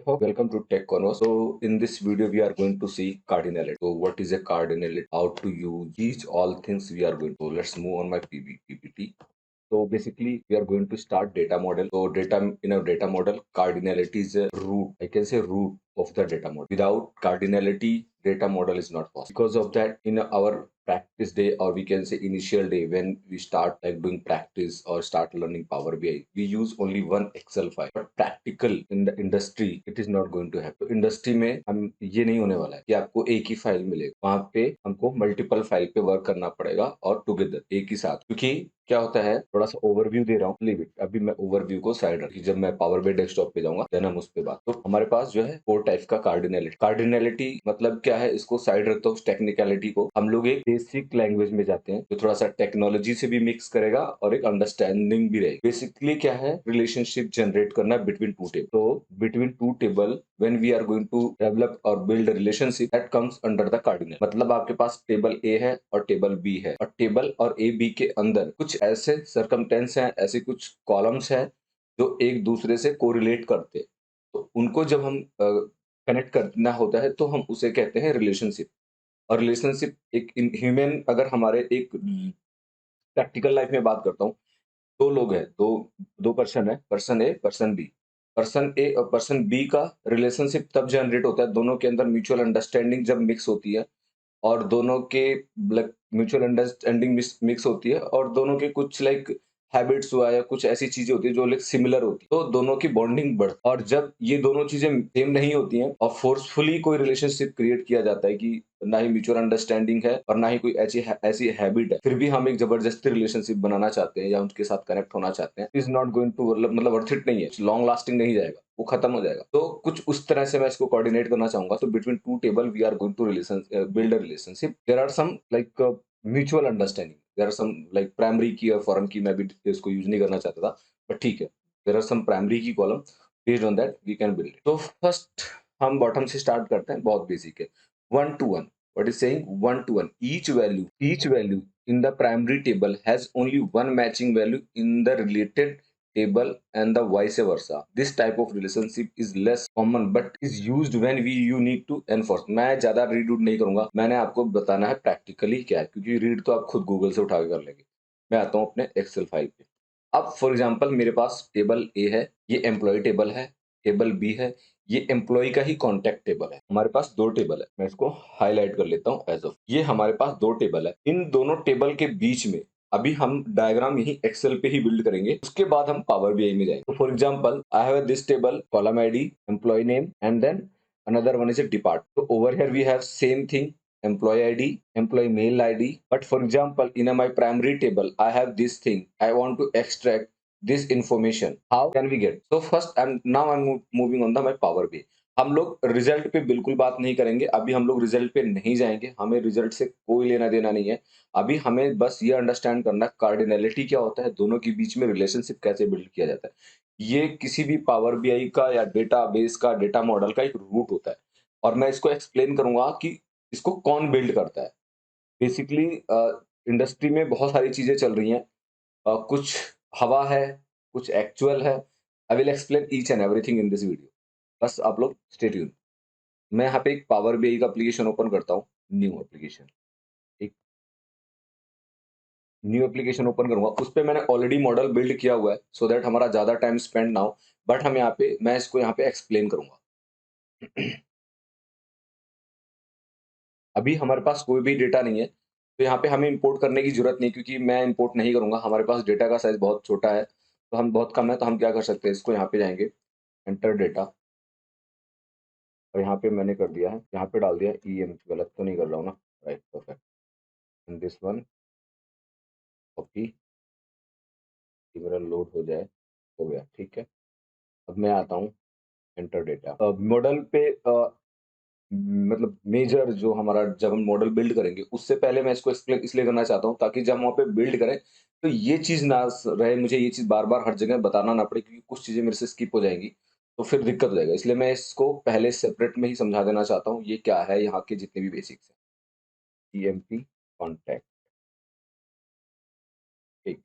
folks, welcome to Tech Converse. So in this video we are going to see cardinality. So what is a cardinality, how to use these all things we are going to. Let's move on my PPT. So basically we are going to start data model. So data in a data model, cardinality is a root. I can say root of the data model. Without cardinality, data model is not possible. Because of that, in our practice day, or we can say initial day, when we start like doing practice or start learning Power BI, we use only one Excel file. But practical in the industry, it is not going to happen. Industry में हम ये नहीं होने वाला है कि आपको एक ही फाइल मिलेगा, वहां पे हमको मल्टीपल फाइल पे वर्क करना पड़ेगा और टुगेदर एक ही साथ, क्योंकि क्या होता है, थोड़ा सा ओवरव्यू दे रहा हूँ, लीव इट। अभी मैं ओवरव्यू को साइड रखी, जब मैं पावर BI डेस्कटॉप पे जाऊंगा देन हम उस पे बात। तो हमारे पास जो है 4 टाइप का कार्डिनलिटी मतलब क्या है, इसको साइड रखते हो, टेक्निकलिटी को हम लोग एक बेसिक लैंग्वेज में जाते हैं जो थोड़ा सा टेक्नोलॉजी से भी मिक्स करेगा और एक अंडरस्टैंडिंग भी रहेगी। बेसिकली क्या है, रिलेशनशिप जनरेट करना बिटवीन टू टेबल। तो between two table when we are going to develop और build relationship that comes under the cardinal. मतलब आपके पास टेबल ए है और टेबल बी है, और टेबल और ए बी के अंदर कुछ ऐसे सरकमटेंस हैं, ऐसे कुछ कॉलम्स हैं जो एक दूसरे से कोरिलेट करते हैं। तो उनको जब हम कनेक्ट करना होता है तो हम उसे कहते हैं रिलेशनशिप। और रिलेशनशिप एक ह्यूमन, अगर हमारे एक प्रैक्टिकल लाइफ में बात करता हूँ, दो लोग हैं, दो दो पर्सन है, person A person B. Person A और पर्सन बी का रिलेशनशिप तब जनरेट होता है, दोनों के अंदर म्यूचुअल अंडरस्टैंडिंग जब मिक्स होती है, और दोनों के म्यूचुअल अंडरस्टैंडिंग मिक्स होती है, और दोनों के कुछ लाइक हैबिट्स हुआ या कुछ ऐसी चीजें होती है जो लाइक सिमिलर होती है, तो दोनों की बॉन्डिंग बढ़ती है। और जब ये दोनों चीजें सेम नहीं होती हैं और फोर्सफुली कोई रिलेशनशिप क्रिएट किया जाता है कि ना ही म्यूचुअल अंडरस्टैंडिंग है और ना ही कोई ऐसी ऐसी हैबिट है, फिर भी हम एक जबरदस्ती रिलेशनशिप बनाना चाहते हैं या उनके साथ कनेक्ट होना चाहते हैं, इज नॉट गोइंग टू, मतलब वर्थ इट नहीं है, लॉन्ग लास्टिंग नहीं जाएगा, वो खत्म हो जाएगा। तो कुछ उस तरह से मैं इसको कोऑर्डिनेट करना चाहूंगा। तो between two table we are going to relation build a relationship. There are some like mutual understanding, there are some like primary key और फॉरेन की, मैं भी इसको यूज नहीं करना चाहता था, बट ठीक है, there are some primary key column, based on that we can build. तो फर्स्ट हम बॉटम से स्टार्ट करते हैं, बहुत बेसिक है। 1 to 1, what is saying 1 to 1, each value in the primary table has only one matching value in the related table and the vice versa. This type of relationship is less common but is used when you need to enforce. मैं ज्यादा read नहीं करूंगा, मैंने आपको बताना है practically क्या है, क्योंकि रीड तो आप खुद गूगल से उठा के कर लेंगे। मैं आता हूँ अपने एक्सेल फाइल पे। अब फॉर एग्जांपल मेरे पास टेबल ए है, ये एम्प्लॉय टेबल है, टेबल बी है, ये एम्प्लॉय का ही कॉन्टैक्ट टेबल है। हमारे पास दो टेबल है, मैं इसको हाईलाइट कर लेता हूँ एज ऑफ। ये हमारे पास दो टेबल है, इन दोनों टेबल के बीच में अभी हम डायग्राम यही एक्सेल पे ही बिल्ड करेंगे, उसके बाद हम पावर BI में जाएंगे। तो for example I have this table, column ID, employ name, and then another one is a depart. So over here we have same thing, employee ID, employee mail ID. But for example, in my primary table, I have this thing. I want to extract this information. How can we get? So first, I'm moving on the my Power BI. हम लोग result पे बिल्कुल बात नहीं करेंगे, अभी हम लोग रिजल्ट पे नहीं जाएंगे, हमें रिजल्ट से कोई लेना देना नहीं है। अभी हमें बस ये अंडरस्टैंड करना कार्डिनलिटी क्या होता है, दोनों के बीच में रिलेशनशिप कैसे बिल्ड किया जाता है। ये किसी भी पावर BI का या डेटाबेस का, डेटा मॉडल का एक रूट होता है, और मैं इसको एक्सप्लेन करूंगा कि इसको कौन बिल्ड करता है। बेसिकली इंडस्ट्री में बहुत सारी चीजें चल रही हैं, कुछ हवा है, कुछ एक्चुअल है। I will explain each and everything in this video, बस आप लोग स्टे ट्यून। मैं यहाँ पे एक पावर BI का एप्लीकेशन ओपन करता हूँ, न्यू एप्लीकेशन, एक न्यू एप्लीकेशन ओपन करूंगा, उस पे मैंने ऑलरेडी मॉडल बिल्ड किया हुआ है, सो दैट हमारा ज्यादा टाइम स्पेंड ना हो। बट हम यहाँ पे, मैं इसको यहाँ पे एक्सप्लेन करूंगा। अभी हमारे पास कोई भी डेटा नहीं है, तो यहाँ पे हमें इंपोर्ट करने की जरूरत नहीं, क्योंकि मैं इंपोर्ट नहीं करूंगा, हमारे पास डेटा का साइज बहुत छोटा है, तो हम बहुत कम है, तो हम क्या कर सकते हैं, इसको यहाँ पे जाएंगे, एंटर डेटा, और यहाँ पे मैंने कर दिया है, यहाँ पे डाल दिया गलत तो नहीं कर रहा हूँ ना, right, perfect. And this one copy, मेरा लोड हो जाए, हो गया, ठीक है। अब मैं आता हूँ एंटर डेटा मॉडल पे, मतलब मेजर जो हमारा, जब हम मॉडल बिल्ड करेंगे उससे पहले मैं इसको एक्सप्लेन इसलिए करना चाहता हूँ ताकि जब हम वहाँ पे बिल्ड करें तो ये चीज ना रहे, मुझे ये चीज बार बार हर जगह बताना ना पड़े, क्योंकि कुछ चीजें मेरे से स्किप हो जाएंगी, तो फिर दिक्कत हो जाएगा। इसलिए मैं इसको पहले सेपरेट में ही समझा देना चाहता हूँ, ये क्या है, यहाँ के जितने भी बेसिक्स हैं। EMP कॉन्टैक्ट, ठीक।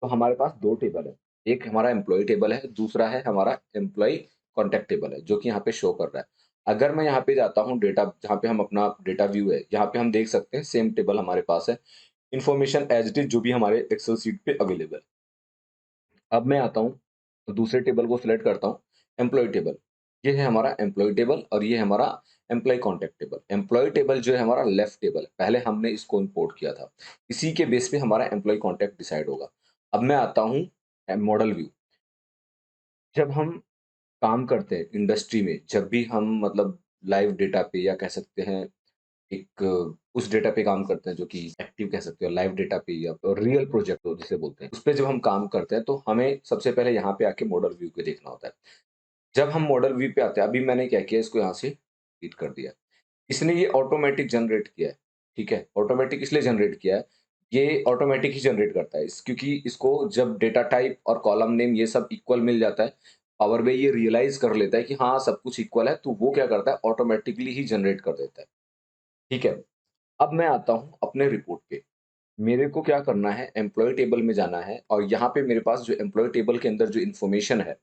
तो हमारे पास दो टेबल है, एक हमारा एम्प्लॉय टेबल है, दूसरा है हमारा एम्प्लॉय कॉन्टैक्ट टेबल है जो कि यहाँ पे शो कर रहा है। अगर मैं यहाँ पे जाता हूँ डेटा जहाँ पे हम अपना डेटा व्यू है, यहाँ पे हम देख सकते हैं सेम टेबल हमारे पास है, इन्फॉर्मेशन एज़ इट इज़ जो भी हमारे एक्सेल शीट पे अवेलेबल है। अब मैं आता हूँ, तो दूसरे टेबल को सिलेक्ट करता हूँ, एम्प्लॉयी टेबल। ये है हमारा एम्प्लॉयी टेबल और ये है हमारा employee contact table. Employee table जो है हमारा लेफ्ट टेबल है, पहले हमने इसको इम्पोर्ट किया था। इसी के बेस पे हमारा एम्प्लॉयी कॉन्टैक्ट डिसाइड होगा। अब मैं आता हूँ मॉडल व्यू। जब हम काम करते हैं इंडस्ट्री में, जब भी हम मतलब लाइव डेटा पे या कह सकते हैं एक उस डेटा पे काम करते हैं जो कि एक्टिव कह सकते हो, लाइव डेटा पे या रियल प्रोजेक्ट हो जिसे बोलते हैं, उस पे जब हम काम करते हैं तो हमें सबसे पहले यहाँ पे आके मॉडल व्यू को देखना होता है। जब हम मॉडल व्यू पे आते हैं, अभी मैंने क्या किया, इसको यहाँ से डिलीट कर दिया। इसने ये ऑटोमेटिक जनरेट किया है, ठीक है? ऑटोमेटिक इसलिए जनरेट किया है, ये ऑटोमेटिक ही जनरेट करता है क्योंकि इसको जब डेटा टाइप और कॉलम नेम ये सब इक्वल मिल जाता है, पावर BI ये रियलाइज़ कर लेता है कि हाँ, सब कुछ इक्वल है, तो वो क्या करता है ऑटोमेटिकली ही जनरेट कर देता है, ठीक है? अब मैं आता हूँ अपने रिपोर्ट पे। मेरे को क्या करना है, एम्प्लॉयी टेबल में जाना है और यहाँ पे मेरे पास जो एम्प्लॉयी टेबल के अंदर जो इन्फॉर्मेशन है,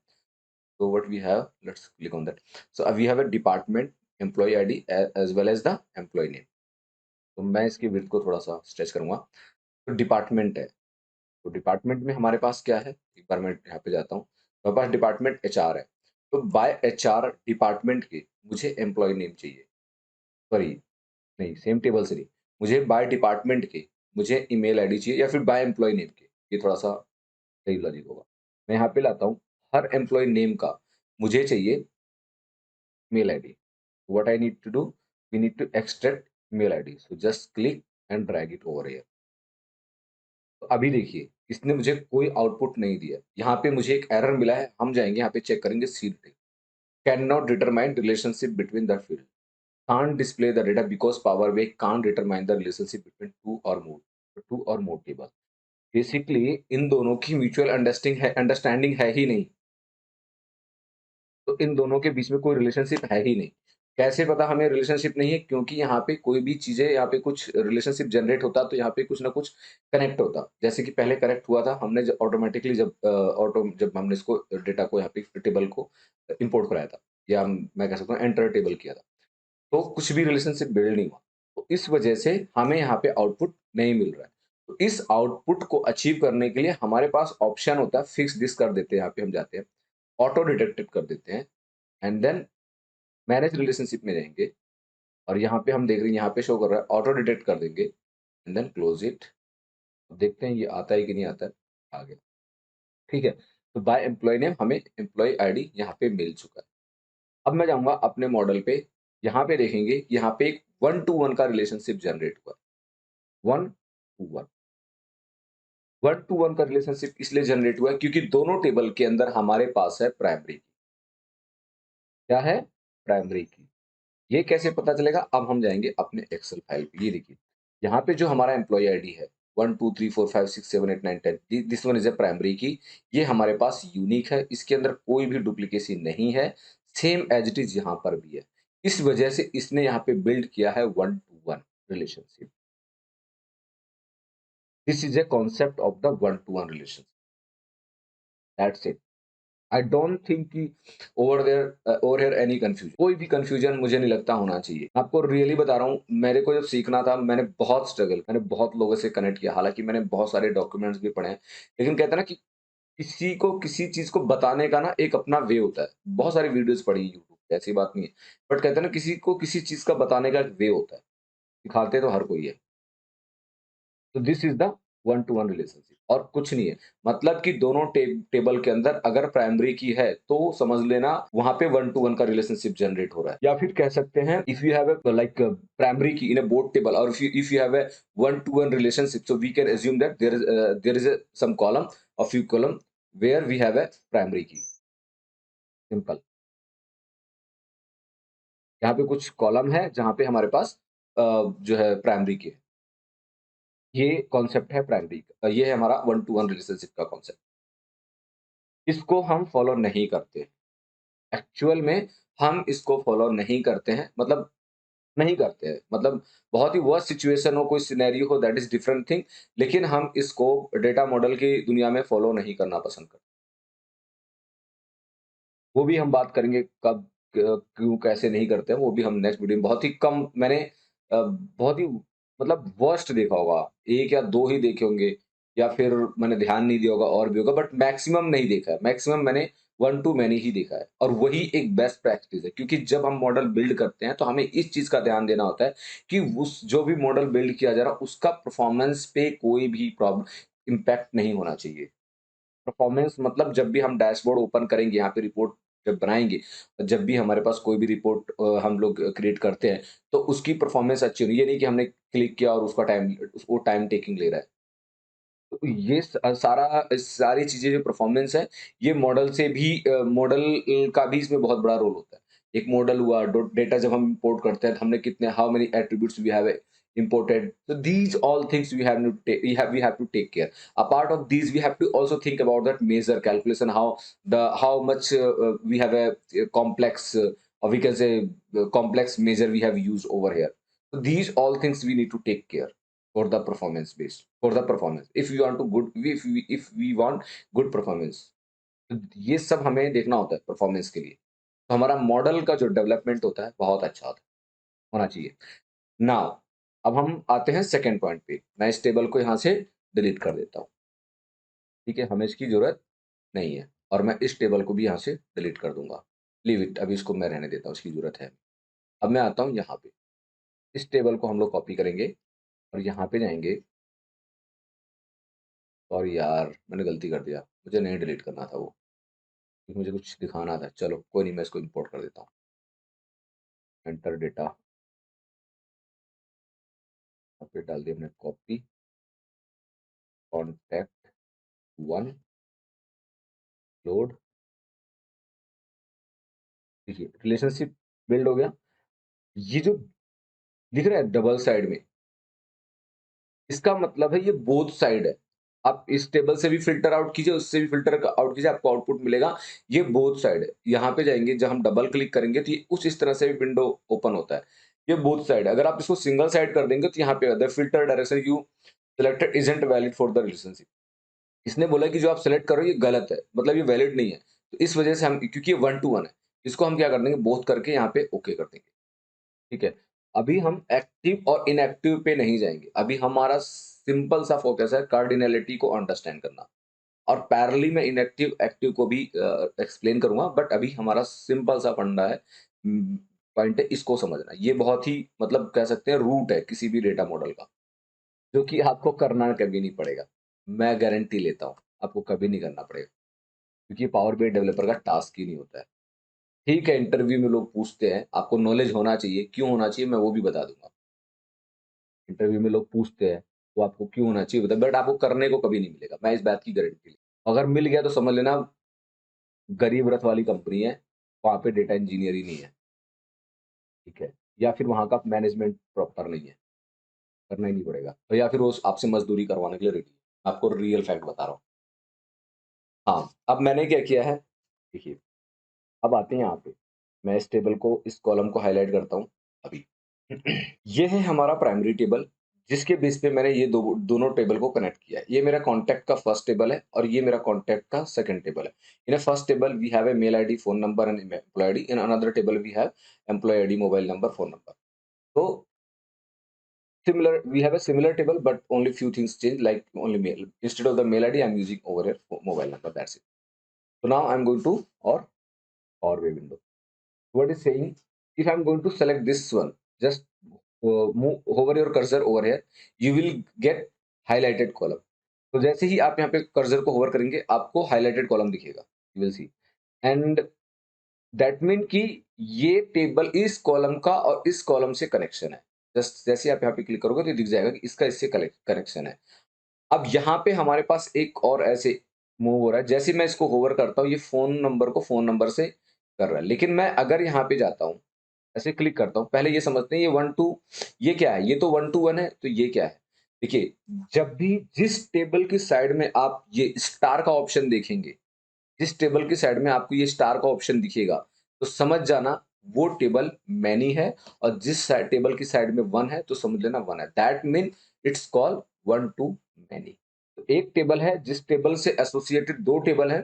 so what we have, let's click on that. So we have a department, employee ID as well as the employee name. तो मैं इसकी विड्थ को थोड़ा सा स्ट्रेच करूंगा। तो डिपार्टमेंट है, तो डिपार्टमेंट में हमारे पास क्या है, एक बार मैं यहाँ पे जाता हूँ, हमारे पास डिपार्टमेंट HR है। तो बाय HR डिपार्टमेंट के मुझे एम्प्लॉय नेम चाहिए, सॉरी नहीं सेम टेबल से नहीं, मुझे बाय डिपार्टमेंट के मुझे ईमेल आईडी चाहिए या फिर बाय एम्प्लॉय नेम के, ये थोड़ा सा सही लॉजिक होगा। मैं यहाँ पे लाता हूँ, हर एम्प्लॉय नेम का मुझे चाहिए mail ID. What I need to do, we need to extract mail ID. So just click and drag it over here. तो अभी देखिए, इसने मुझे कोई आउटपुट नहीं दिया। यहाँ पे मुझे एक एरर मिला है, हम जाएँगे यहाँ पे चेक करेंगे seed can not determine relationship between the field, can't display the data because power BI can't determine the relationship between two और मोर टेबल। बेसिकली इन दोनों की म्यूचुअल अंडरस्टैंडिंग है ही नहीं। तो इन दोनों के बीच में कोई रिलेशनशिप है ही नहीं। कैसे पता हमें रिलेशनशिप नहीं है? क्योंकि यहाँ पे कोई भी चीज़ें यहाँ पे कुछ रिलेशनशिप जनरेट होता तो यहाँ पे कुछ ना कुछ कनेक्ट होता। जैसे कि पहले कनेक्ट हुआ था हमने ज ऑटोमैटिकली जब हमने इसको डेटा को यहाँ पे टेबल को इम्पोर्ट कराया था या मैं कह सकता हूँ एंटर टेबल किया था। तो कुछ भी रिलेशनशिप बिल्ड नहीं हुआ। तो इस वजह से हमें यहाँ पे आउटपुट नहीं मिल रहा है। तो इस आउटपुट को अचीव करने के लिए हमारे पास ऑप्शन होता है, फिक्स दिस कर देते हैं, यहाँ पे हम जाते हैं, ऑटो डिटेक्टेड कर देते हैं एंड देन मैनेज रिलेशनशिप में जाएँगे और यहाँ पे हम देख रहे हैं यहाँ पे शो कर रहा है, ऑटो डिटेक्ट कर देंगे एंड देन क्लोज़ इट। अब देखते हैं ये आता है कि नहीं आता है। आ गया, ठीक है। तो बाय एम्प्लॉयी नेम हमें एम्प्लॉयी आईडी यहाँ पे मिल चुका है। अब मैं जाऊँगा अपने मॉडल पे, यहाँ पे देखेंगे कि यहाँ पे एक 1 टू 1 का रिलेशनशिप जनरेट हुआ है। 1 टू 1, 1 टू 1 का रिलेशनशिप इसलिए जनरेट हुआ है क्योंकि दोनों टेबल के अंदर हमारे पास है प्राइमरी की। क्या है? प्राइमरी की। ये कैसे पता चलेगा? अब हम जाएँगे अपने एक्सेल फाइल पे, ये देखिए, यहाँ पे जो हमारा एम्प्लॉयी आईडी है 1 2 3 4 5 6 7 8 9 10 this one is a primary की। ये हमारे पास यूनिक है, इसके अंदर कोई भी डुप्लीकेसी नहीं है, सेम एज़ इट इज़ यहाँ पर भी है। इस वजह से इसने यहाँ पे बिल्ड किया है 1 to 1 relationship. This is a concept of the 1 to 1 relationship, that's it. I don't think कि ओवर हियर एनी कंफ्यूजन, कोई भी कंफ्यूजन मुझे नहीं लगता होना चाहिए। आपको रियली बता रहा हूँ, मेरे को जब सीखना था मैंने बहुत स्ट्रगल, मैंने बहुत लोगों से कनेक्ट किया, हालाँकि मैंने बहुत सारे डॉक्यूमेंट्स भी पढ़े हैं। लेकिन कहते हैं ना कि किसी को किसी चीज़ को बताने का ना एक अपना वे होता है। बहुत सारी वीडियोज़ पढ़ी यूट्यूब पे, ऐसी बात नहीं है। बट कहते हैं ना किसी को किसी चीज़ का बताने का एक वे होता है। सिखाते तो हर कोई है। तो this is the one to one relationship और कुछ नहीं है। मतलब कि दोनों टेबल के अंदर अगर प्राइमरी की है, तो समझ लेना वहाँ पे वन टू वन का रिलेशनशिप जनरेट हो रहा है। या फिर कह सकते हैं if you have a like primary key in a both table और if you have a one to one relationship, so we can assume that there is a some column और few column where we have a primary key. Simple. यहाँ पे कुछ column है जहाँ पे हमारे पास जो है प्राइमरी की है। ये कॉन्सेप्ट है प्राइमरी का। ये है हमारा वन टू वन रिलेशनशिप का कॉन्सेप्ट। इसको हम फॉलो नहीं करते। एक्चुअल में हम इसको फॉलो नहीं करते हैं, मतलब नहीं करते हैं। मतलब बहुत ही वर्स्ट सिचुएशन हो, कोई सिनेरियो हो, दैट इज़ डिफरेंट थिंग, लेकिन हम इसको डेटा मॉडल की दुनिया में फॉलो नहीं करना पसंद करते। वो भी हम बात करेंगे कब क्यों कैसे नहीं करते हैं, वो भी हम नेक्स्ट वीडियो में बहुत ही कम मैंने बहुत ही मतलब वर्स्ट देखा होगा, 1 या 2 ही देखे होंगे या फिर मैंने ध्यान नहीं दिया होगा और भी होगा, बट मैक्सिमम नहीं देखा है। मैक्सिमम मैंने 1 टू मैनी ही देखा है और वही एक बेस्ट प्रैक्टिस है, क्योंकि जब हम मॉडल बिल्ड करते हैं तो हमें इस चीज़ का ध्यान देना होता है कि उस जो भी मॉडल बिल्ड किया जा रहा है उसका परफॉर्मेंस पे कोई भी इम्पैक्ट नहीं होना चाहिए। परफॉर्मेंस मतलब जब भी हम डैशबोर्ड ओपन करेंगे, यहाँ पे रिपोर्ट जब बनाएँगे, जब भी हमारे पास कोई भी रिपोर्ट हम लोग क्रिएट करते हैं, तो उसकी परफॉर्मेंस अच्छी होनी, ये नहीं कि हमने क्लिक किया और उसका वो टाइम टेकिंग ले रहा है। तो ये सारी चीज़ें जो परफॉर्मेंस है, ये मॉडल से भी मॉडल का भी इसमें बहुत बड़ा रोल होता है। एक मॉडल हुआ, डो डेटा जब हम इम्पोर्ट करते हैं, तो हमने कितने how many attributes we have imported. So these all things we have to take care. A part of these we have to also think about that measure calculation, how much we have a complex or we can say complex measure we have used over here. So these all things we need to take care for the performance based for the performance. If we want good performance, तो ये सब हमें देखना होता है performance के लिए। तो हमारा मॉडल का जो डेवलपमेंट होता है बहुत अच्छा होना चाहिए। नाउ अब हम आते हैं सेकंड पॉइंट पे। मैं इस टेबल को यहाँ से डिलीट कर देता हूँ, ठीक है? हमें इसकी ज़रूरत नहीं है और मैं इस टेबल को भी यहाँ से डिलीट कर दूँगा। लीव इट, अभी इसको मैं रहने देता हूँ, इसकी ज़रूरत है। अब मैं आता हूँ यहाँ पे, इस टेबल को हम लोग कॉपी करेंगे और यहाँ पे जाएँगे और यार मैंने गलती कर दिया, मुझे नहीं डिलीट करना था वो, क्योंकि मुझे कुछ दिखाना था। चलो कोई नहीं, मैं इसको इम्पोर्ट कर देता हूँ। एंटर डेटा, यहाँ पे डाल दिया हमने कॉपी, कॉन्टैक्ट 1 लोड, देखिए रिलेशनशिप बिल्ड हो गया। ये जो दिख रहा है डबल साइड में, इसका मतलब है ये बोथ साइड है। आप इस टेबल से भी फ़िल्टर आउट कीजिए, उससे भी फ़िल्टर आउट कीजिए, आपको आउटपुट मिलेगा। ये बोथ साइड है। यहाँ पे जाएँगे, जब हम डबल क्लिक करेंगे तो ये कुछ इस तरह से भी विंडो ओपन होता है। ये बोथ साइड है। अगर आप इसको सिंगल साइड कर देंगे तो यहाँ पे the filter direction you selected isn't valid for the relationship. इसने बोला कि जो आप सेलेक्ट कर रहे हो ये गलत है, मतलब ये वैलिड नहीं है। तो इस वजह से हम, क्योंकि ये 1 टू 1 है, इसको हम क्या कर देंगे, बोथ करके यहाँ पे ओके कर देंगे। ठीक है? अभी हम एक्टिव और इनएक्टिव पे नहीं जाएँगे। अभी हमारा सिंपल सा फ़ोकस है कार्डिनैलिटी को अंडरस्टैंड करना, और पैरेलली मैं इनएक्टिव, एक्टिव को भी एक्सप्लेन करूँगा, बट अभी हमारा सिंपल सा फंडा है, पॉइंट है, इसको समझना। ये बहुत ही मतलब कह सकते हैं रूट है किसी भी डेटा मॉडल का, जो कि आपको करना कभी नहीं पड़ेगा। मैं गारंटी लेता हूँ, आपको कभी नहीं करना पड़ेगा, क्योंकि पावर बीआई डेवलपर का टास्क ही नहीं होता है। ठीक है, इंटरव्यू में लोग पूछते हैं, आपको नॉलेज होना चाहिए, क्यों होना चाहिए मैं वो भी बता दूँगा। इंटरव्यू में लोग पूछते हैं, तो आपको क्यों होना चाहिए बता, बट आपको करने को कभी नहीं मिलेगा, मैं इस बात की गारंटी ले, अगर मिल गया तो समझ लेना गरीब रथ वाली कंपनी है, वहाँ पे डेटा इंजीनियर ही नहीं है, ठीक है? या फिर वहाँ का मैनेजमेंट प्रॉपर नहीं है, करना ही नहीं पड़ेगा, और या फिर वो आपसे मज़दूरी करवाने के लिए रेडी है। आपको रियल फैक्ट बता रहा हूँ। हाँ, अब मैंने क्या किया है, देखिए, अब आते हैं यहाँ पे, मैं इस टेबल को, इस कॉलम को हाइलाइट करता हूँ अभी। ये है हमारा प्राइमरी टेबल, जिसके बेस पे मैंने ये दोनों टेबल को कनेक्ट किया है। ये मेरा कॉन्टैक्ट का फर्स्ट टेबल है और ये मेरा कॉन्टैक्ट का सेकंड टेबल है। In a first table we have email ID, phone number and employee ID. In another table we have employee ID, mobile number, phone number. तो similar, we have a similar table, but only few things change, like only mail. Instead of the mail ID, I'm using over here mobile number. That's it. So now I'm going to or way window. What is saying? If I'm going to select this one, just move hover your cursor over here, you will get highlighted column. तो जैसे ही आप यहाँ पे cursor को hover करेंगे, आपको highlighted column दिखेगा, you will C, and that mean कि ये टेबल इस कॉलम का और इस कॉलम से कनेक्शन है। जस्ट जैसे आप यहाँ पे क्लिक करोगे तो दिख जाएगा कि इसका इससे कनेक्शन है। अब यहाँ पे हमारे पास एक और ऐसे मूव हो रहा है, जैसे मैं इसको होवर करता हूँ, ये फ़ोन नंबर को फ़ोन नंबर से कर रहा है। लेकिन मैं अगर यहाँ पे जाता हूँ, ऐसे क्लिक करता हूँ, पहले ये समझते हैं ये 1 टू, ये क्या है? ये तो 1 टू 1 है, तो ये क्या है? देखिए, जब भी जिस टेबल की साइड में आप ये स्टार का ऑप्शन देखेंगे, जिस टेबल की साइड में आपको ये स्टार का ऑप्शन दिखेगा, तो समझ जाना वो टेबल मैनी है, और जिस टेबल की साइड में 1 है, तो समझ लेना 1 है। That mean it's called 1 to many. तो एक टेबल है, जिस टेबल से एसोसिएटेड 2 टेबल हैं,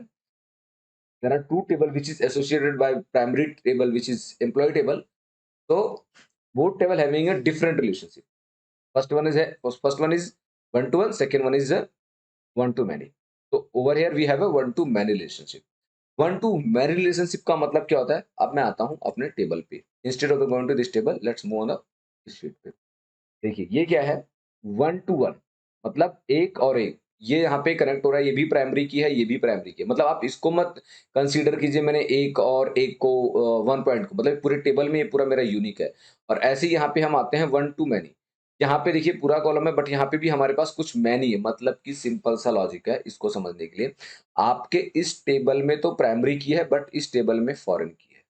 there are two table which is associated by primary table which is employee table. So both table having a different relationship. First one is one to one, second one is a one to many. So over here we have a one to many relationship. One to many relationship का मतलब क्या होता है? अब मैं आता हूं अपने टेबल पे, instead of going to this table let's move on the sheet पे। देखिए ये क्या है, वन टू वन, मतलब एक और एक, ये यहाँ पे कनेक्ट हो रहा है, ये भी प्राइमरी की है, ये भी प्राइमरी की है। मतलब आप इसको मत कंसीडर कीजिए मैंने एक और एक को वन पॉइंट को, मतलब पूरे टेबल में ये पूरा मेरा यूनिक है। और ऐसे ही यहाँ पे हम आते हैं वन टू मैनी, यहाँ पे देखिए पूरा कॉलम है बट यहाँ पे भी हमारे पास कुछ मैनी है, मतलब कि सिंपल सा लॉजिक है इसको समझने के लिए। आपके इस टेबल में तो प्राइमरी की है बट इस टेबल में फॉरेन की है,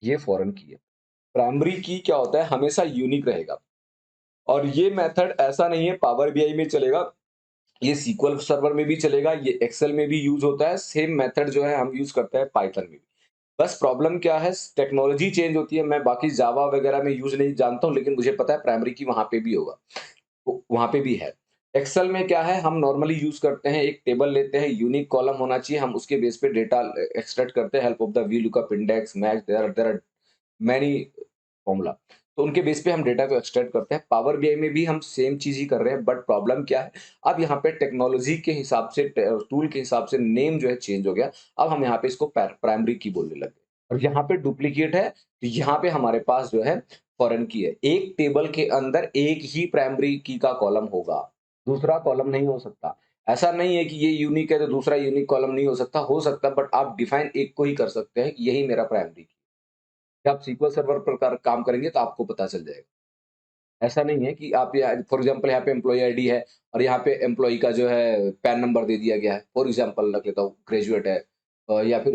ये फॉरेन की है। प्राइमरी की क्या होता है, हमेशा यूनिक रहेगा। और ये मेथड ऐसा नहीं है पावर बीआई में चलेगा, ये सीक्वल सर्वर में भी चलेगा, ये एक्सेल में भी यूज होता है। सेम मेथड जो है हम यूज करते हैं पाइथन में भी। बस प्रॉब्लम क्या है, टेक्नोलॉजी चेंज होती है। मैं बाकी जावा वगैरह में यूज नहीं जानता हूँ, लेकिन मुझे पता है प्राइमरी की वहां पे भी होगा, वहां पे भी है। एक्सेल में क्या है, हम नॉर्मली यूज करते हैं, एक टेबल लेते हैं, यूनिक कॉलम होना चाहिए, हम उसके बेस पे डेटा एक्सट्रैक्ट करते हैं, help of the V lookup, index, match, there are many formula. तो उनके बेस पे हम डेटा को एक्सट्रैक्ट करते हैं। पावर बीआई में भी हम सेम चीज ही कर रहे हैं, बट प्रॉब्लम क्या है, अब यहाँ पे टेक्नोलॉजी के हिसाब से, टूल के हिसाब से नेम जो है चेंज हो गया। अब हम यहाँ पे इसको प्राइमरी की बोलने लगे, और यहाँ पे डुप्लीकेट है, तो यहाँ पे हमारे पास जो है फॉरेन की है। एक टेबल के अंदर एक ही प्राइमरी की का कॉलम होगा, दूसरा कॉलम नहीं हो सकता। ऐसा नहीं है कि ये यूनिक है तो दूसरा यूनिक कॉलम नहीं हो सकता, बट आप डिफाइन एक को ही कर सकते हैं कि यही मेरा प्राइमरी की। जब आप सीक्वल सर्वर पर काम करेंगे तो आपको पता चल जाएगा। ऐसा नहीं है कि आप यहाँ फॉर एग्जांपल यहाँ पे एम्प्लॉयी आईडी है और यहाँ पे एम्प्लॉयी का जो है पैन नंबर दे दिया गया है, फॉर एग्जांपल रख लेता हूँ ग्रेजुएट है, या फिर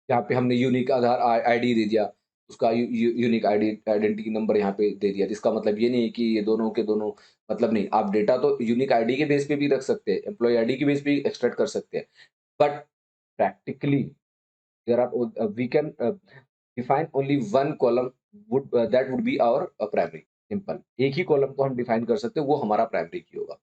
यहाँ पे हमने यूनिक आधार आईडी दे दिया, उसका यूनिक आईडी आइडेंटिटी नंबर यहाँ पे दे दिया। तो इसका मतलब ये नहीं है कि ये दोनों के दोनों, मतलब नहीं, आप डेटा तो यूनिक आईडी के बेस पे भी रख सकते हैं, एम्प्लॉयी आईडी के बेस पे भी एक्सट्रैक्ट कर सकते हैं, but practically there are we can define only one column would that would be our primary, simple एक ही कॉलम को हम डिफाइन कर सकते हैं, वो हमारा प्राइमरी की होगा,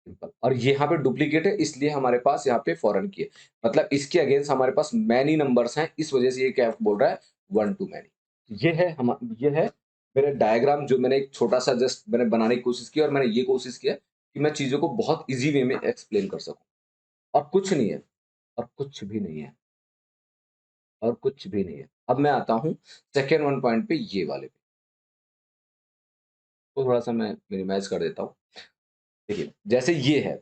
सिंपल। और ये यहाँ पे डुप्लीकेट है इसलिए हमारे पास यहाँ पे फॉरेन की है, मतलब इसके अगेंस्ट हमारे पास मैनी नंबर्स हैं, इस वजह से ये क्या बोल रहा है, वन टू मैनी। ये है मेरा डायग्राम, जो मैंने एक छोटा सा जस्ट मैंने बनाने की कोशिश की, और मैंने ये कोशिश किया कि मैं चीजों को बहुत इजी वे में एक्सप्लेन कर सकूं। और कुछ नहीं है, और कुछ भी नहीं है, और कुछ भी नहीं है। अब मैं आता हूँ सेकेंड वन पॉइंट पे, ये वाले पे, तो थोड़ा सा मैं मिनिमाइज कर देता हूँ। देखिए जैसे ये है,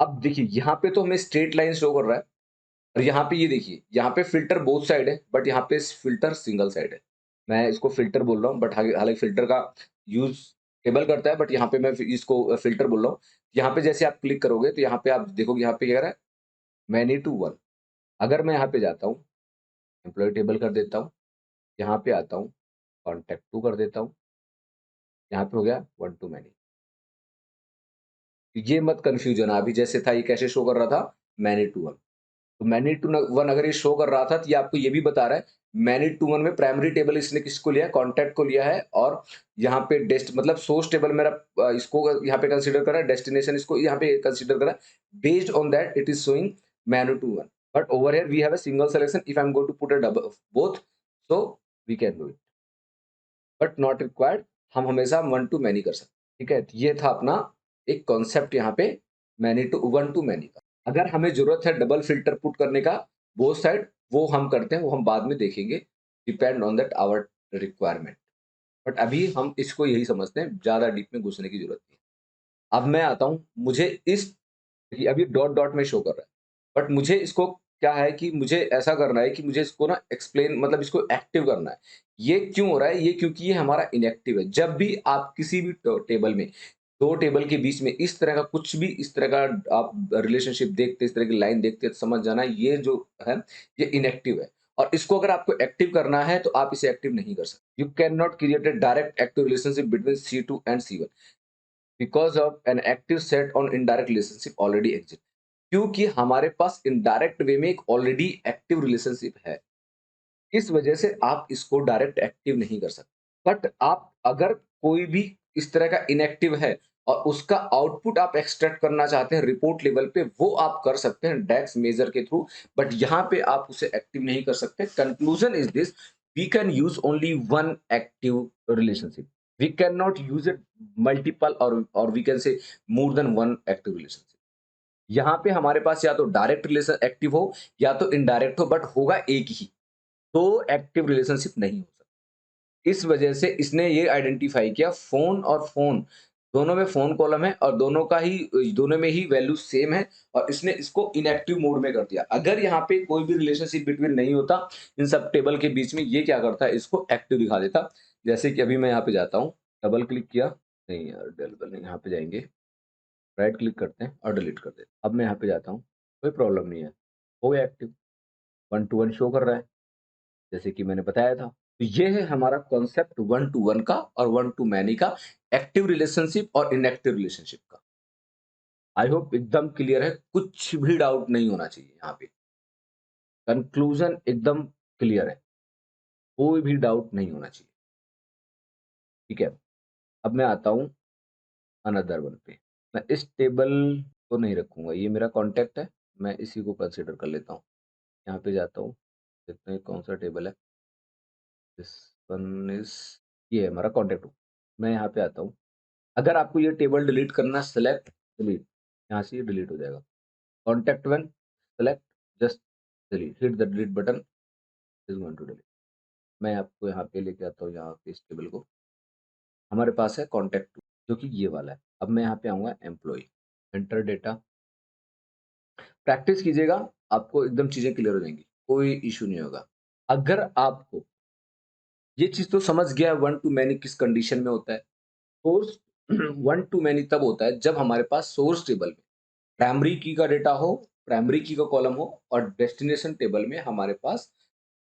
अब देखिए यहाँ पे तो हमें स्ट्रेट लाइन शो कर रहा है, और यहाँ पे ये देखिए, यहाँ पे फिल्टर बोथ साइड है बट यहाँ पे फिल्टर सिंगल साइड है। मैं इसको फिल्टर बोल रहा हूँ, बट हालांकि फिल्टर का यूज टेबल करता है, बट यहाँ पे मैं इसको फिल्टर बोल रहा हूँ। यहाँ पे जैसे आप क्लिक करोगे तो यहाँ पे आप देखोगे, यहाँ पे क्या कह रहा है, मैनी टू वन। अगर मैं यहाँ पे जाता हूँ, एम्प्लॉय टेबल कर देता हूँ, यहाँ पे आता हूँ, कॉन्टेक्ट टू कर देता हूँ, यहाँ पे हो गया वन टू मैनी। ये मत कंफ्यूजन, अभी जैसे था ये कैसे शो कर रहा था, मैनी टू वन। तो मैनी टू वन अगर ये शो कर रहा था तो ये आपको ये भी बता रहा है, मैनी टू वन में प्राइमरी टेबल इसने किसको लिया है, कॉन्टैक्ट को लिया है, और यहाँ पे डेस्ट मतलब सोर्स टेबल मेरा इसको यहाँ पे कंसीडर कर रहा है, डेस्टिनेशन इसको यहाँ पे कंसीडर कर रहा है। Based on that it is showing many to one, but over here we have a single selection, if I am going to put a double both, so we can do it, but not required. हम हमेशा one to many कर सकते हैं, ठीक है। तो ये था अपना एक कॉन्सेप्ट यहाँ पे, many to one to many का। अगर हमें जरूरत है डबल फिल्टर पुट करने का बोथ साइड, वो हम करते हैं, वो हम बाद में देखेंगे, depend on that our requirement. But अभी हम इसको यही समझते हैं, ज्यादा डीप में घुसने की जरूरत नहीं। अब मैं आता हूँ, मुझे इस, देखिए अभी डॉट डॉट में शो कर रहा है, बट मुझे इसको क्या है कि मुझे ऐसा करना है कि मुझे इसको ना एक्सप्लेन, मतलब इसको एक्टिव करना है। ये क्यों हो रहा है, ये क्योंकि ये हमारा इनएक्टिव है। जब भी आप किसी भी टेबल में, दो टेबल के बीच में इस तरह का कुछ भी, इस तरह का आप रिलेशनशिप देखते, इस तरह की लाइन देखते हैं, तो समझ जाना ये जो है, ये इनएक्टिव है। और इसको अगर आपको एक्टिव करना है तो आप इसे एक्टिव नहीं कर सकते। You can not create a direct active relationship between C2 and C1 because of an active set on indirect relationship already exist. क्योंकि हमारे पास इनडायरेक्ट वे में एक ऑलरेडी एक्टिव रिलेशनशिप है, इस वजह से आप इसको डायरेक्ट एक्टिव नहीं कर सकते। बट आप अगर कोई भी इस तरह का इनएक्टिव है और उसका आउटपुट आप एक्सट्रैक्ट करना चाहते हैं रिपोर्ट लेवल पे, वो आप कर सकते हैं डेक्स मेजर के थ्रू, बट यहाँ पे आप उसे एक्टिव नहीं कर सकते। Conclusion is this, we can use only one active relationship, we can not use it multiple और we can say more than one active relationship. यहाँ पे हमारे पास या तो डायरेक्ट रिलेशन एक्टिव हो या तो इनडायरेक्ट हो, बट होगा एक ही, तो एक्टिव रिलेशनशिप नहीं हो सकता। इस वजह से इसने ये आइडेंटिफाई किया फ़ोन और फ़ोन, दोनों में फ़ोन कॉलम है और दोनों में ही वैल्यू सेम है और इसने इसको इनएक्टिव मोड में कर दिया। अगर यहाँ पे कोई भी रिलेशनशिप बिटवीन नहीं होता इन सब टेबल के बीच में, ये क्या करता है, इसको एक्टिव दिखा देता। जैसे कि अभी मैं यहाँ पे जाता हूँ, डबल क्लिक किया, नहीं यार डबल नहीं, यहाँ पे जाएँगे, राइट क्लिक करते हैं और डिलीट कर देते हैं। अब मैं यहाँ पे जाता हूँ, कोई प्रॉब्लम नहीं है, हो गया एक्टिव, 1 टू 1 शो कर रहा है, जैसे कि मैंने बताया था। तो ये है हमारा कॉन्सेप्ट 1 टू 1 का और 1 टू मैनी का, एक्टिव रिलेशनशिप और इनएक्टिव रिलेशनशिप का। आई होप एकदम क्लियर है, कुछ भी डाउट नहीं होना चाहिए यहाँ पे। कंक्लूजन एकदम क्लियर है, कोई भी डाउट नहीं होना चाहिए, ठीक है? अब मैं आता हूँ अनदर वन पे। मैं इस टेबल को नहीं रखूँगा, ये मेरा कॉन्टैक्ट है, मैं इसी को कंसीडर कर लेता हूँ। यहाँ पे जाता हूँ, देखते हैं कौन-सा टेबल है। दिस वन इज़, ये है हमारा कॉन्टैक्ट बुक। मैं यहाँ पे आता हूँ। अगर आपको ये टेबल डिलीट करना है, सेलेक्ट डिलीट, यहाँ से ये डिलीट हो जाएगा। Contact one, select, just delete, hit the delete button, is going to delete. मैं आपको यहाँ पे लेके आता हूँ, यहाँ पे इस टेबल को। हमारे पास है कॉन्टैक्ट टू, जो कि ये वाला है। अब मैं यहाँ पे आऊँगा एम्प्लॉयी, एंटर डेटा, प्रैक्टिस कीजिएगा, आपको एकदम चीज़ें क्लियर हो जाएँगी, कोई इश्यू नहीं होगा। अगर आपको ये चीज़ तो समझ गया है वन टू मैनी किस कंडीशन में होता है। सोर्स वन टू मैनी तब होता है जब हमारे पास सोर्स टेबल में प्राइमरी की का डेटा हो, प्राइमरी की का कॉलम हो और डेस्टिनेशन टेबल में हमारे पास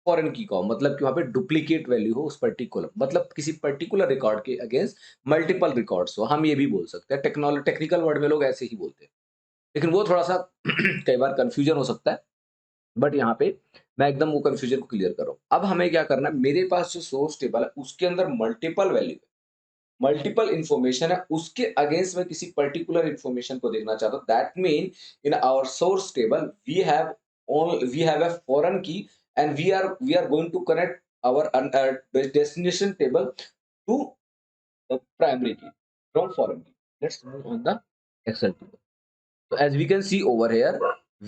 फॉरेन की का हो, मतलब कि वहाँ पे डुप्लीकेट वैल्यू हो उस पर्टिकुलर, मतलब किसी पर्टिकुलर रिकॉर्ड के अगेंस्ट मल्टीपल रिकॉर्ड्स हो। हम ये भी बोल सकते हैं, टेक्निकल वर्ड में लोग ऐसे ही बोलते हैं, लेकिन वो थोड़ा-सा कई बार कन्फ्यूजन हो सकता है। बट यहाँ पे मैं एकदम वो कन्फ्यूजन को क्लियर कर रहा हूँ। अब हमें क्या करना है, मेरे पास जो सोर्स टेबल है उसके अंदर मल्टीपल वैल्यू है, मल्टीपल इन्फॉर्मेशन है, उसके अगेंस्ट मैं किसी पर्टिकुलर इन्फॉर्मेशन को देखना चाहता हूँ। That mean in our source table we have a foreign key and we are going to connect our destination table to the primary key from foreign key. Let's move on the excel table. So as we can see over here,